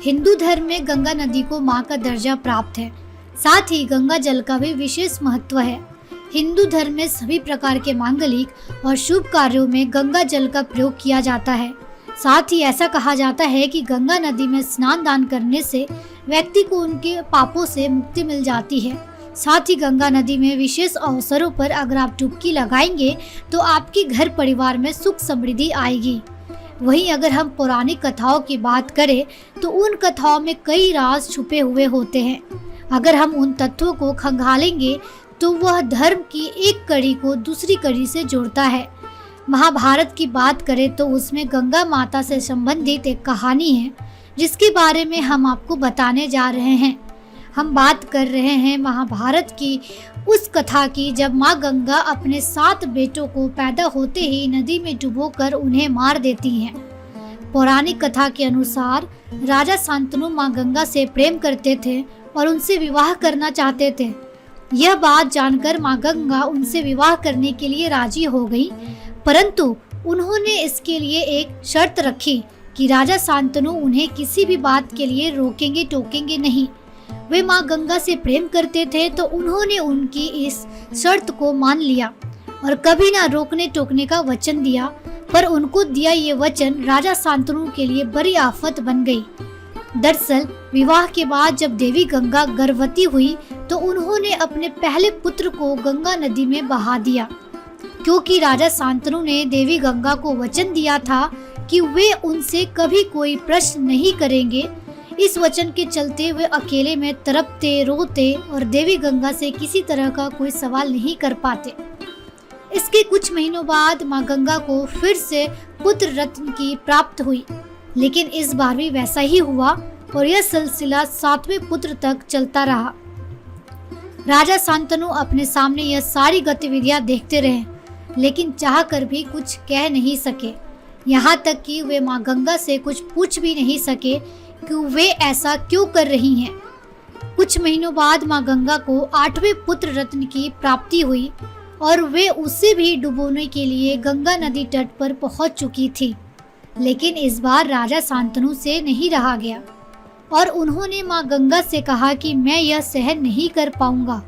हिंदू धर्म में गंगा नदी को मां का दर्जा प्राप्त है। साथ ही गंगा जल का भी विशेष महत्व है। हिंदू धर्म में सभी प्रकार के मांगलिक और शुभ कार्यों में गंगा जल का प्रयोग किया जाता है। साथ ही ऐसा कहा जाता है कि गंगा नदी में स्नान दान करने से व्यक्ति को उनके पापों से मुक्ति मिल जाती है। साथ ही गंगा नदी में विशेष अवसरों पर अगर आप डुबकी लगाएंगे तो आपके घर परिवार में सुख समृद्धि आएगी। वहीं अगर हम पौराणिक कथाओं की बात करें तो उन कथाओं में कई राज छुपे हुए होते हैं। अगर हम उन तत्वों को खंगालेंगे तो वह धर्म की एक कड़ी को दूसरी कड़ी से जोड़ता है। महाभारत की बात करें तो उसमें गंगा माता से संबंधित एक कहानी है जिसके बारे में हम आपको बताने जा रहे हैं। हम बात कर रहे हैं महाभारत की उस कथा की जब माँ गंगा अपने 7 बेटों को पैदा होते ही नदी में डुबोकर उन्हें मार देती हैं। पौराणिक कथा के अनुसार राजा शांतनु माँ गंगा से प्रेम करते थे और उनसे विवाह करना चाहते थे। यह बात जानकर माँ गंगा उनसे विवाह करने के लिए राजी हो गई, परंतु उन्होंने इसके लिए एक शर्त रखी कि राजा शांतनु उन्हें किसी भी बात के लिए रोकेंगे टोकेंगे नहीं। वे माँ गंगा से प्रेम करते थे तो उन्होंने उनकी इस शर्त को मान लिया और कभी ना रोकने टोकने का वचन दिया। पर उनको दिया ये वचन राजा शांतनु के लिए बड़ी आफत बन गई। दरअसल विवाह के बाद जब देवी गंगा गर्भवती हुई तो उन्होंने अपने पहले पुत्र को गंगा नदी में बहा दिया, क्योंकि राजा शांतनु ने देवी गंगा को वचन दिया था कि वे उनसे कभी कोई प्रश्न नहीं करेंगे। इस वचन के चलते वे अकेले में तड़पते रोते और देवी गंगा से किसी तरह का कोई सवाल नहीं कर पाते। इसके कुछ महीनों बाद माँ गंगा को फिर से पुत्र रत्न की प्राप्त हुई, लेकिन इस बार भी वैसा ही हुआ और यह सिलसिला 7वें पुत्र तक चलता रहा। राजा शांतनु अपने सामने यह सारी गतिविधियां देखते रहे, लेकिन चाहकर भी कुछ कह नहीं सके। यहाँ तक कि वे माँ गंगा से कुछ पूछ भी नहीं सके कि वे ऐसा क्यों कर रही हैं। कुछ महीनों बाद माँ गंगा को 8वें पुत्र रत्न की प्राप्ति हुई और वे उसे भी डुबोने के लिए गंगा नदी तट पर पहुंच चुकी थी। लेकिन इस बार राजा शांतनु से नहीं रहा गया और उन्होंने माँ गंगा से कहा कि मैं यह सहन नहीं कर पाऊंगा।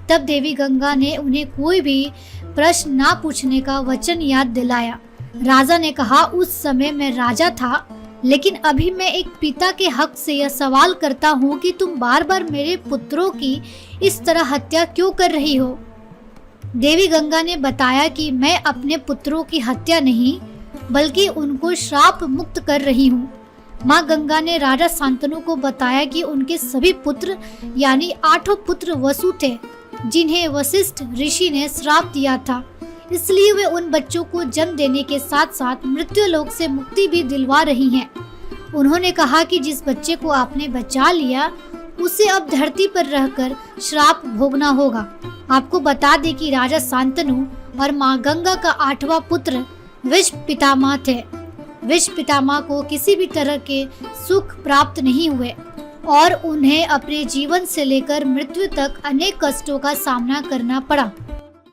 तब देवी गंगा ने उन्हें कोई भी प्रश्न ना पूछने का वचन याद दिलाया। राजा ने कहा, उस समय मैं राजा था, लेकिन अभी मैं एक पिता के हक से यह सवाल करता हूँ कि तुम बार बार मेरे पुत्रों की इस तरह हत्या क्यों कर रही हो। देवी गंगा ने बताया कि मैं अपने पुत्रों की हत्या नहीं बल्कि उनको श्राप मुक्त कर रही हूँ। माँ गंगा ने राजा शांतनु को बताया कि उनके सभी पुत्र यानी 8 पुत्र वसु थे, जिन्हें वशिष्ठ ऋषि ने श्राप दिया था। इसलिए वे उन बच्चों को जन्म देने के साथ साथ मृत्यु लोक से मुक्ति भी दिलवा रही हैं। उन्होंने कहा कि जिस बच्चे को आपने बचा लिया उसे अब धरती पर रहकर श्राप भोगना होगा। आपको बता दें कि राजा शांतनु और माँ गंगा का 8वां पुत्र विष पितामह थे। विष पितामह को किसी भी तरह के सुख प्राप्त नहीं हुए और उन्हें अपने जीवन से लेकर मृत्यु तक अनेक कष्टों का सामना करना पड़ा।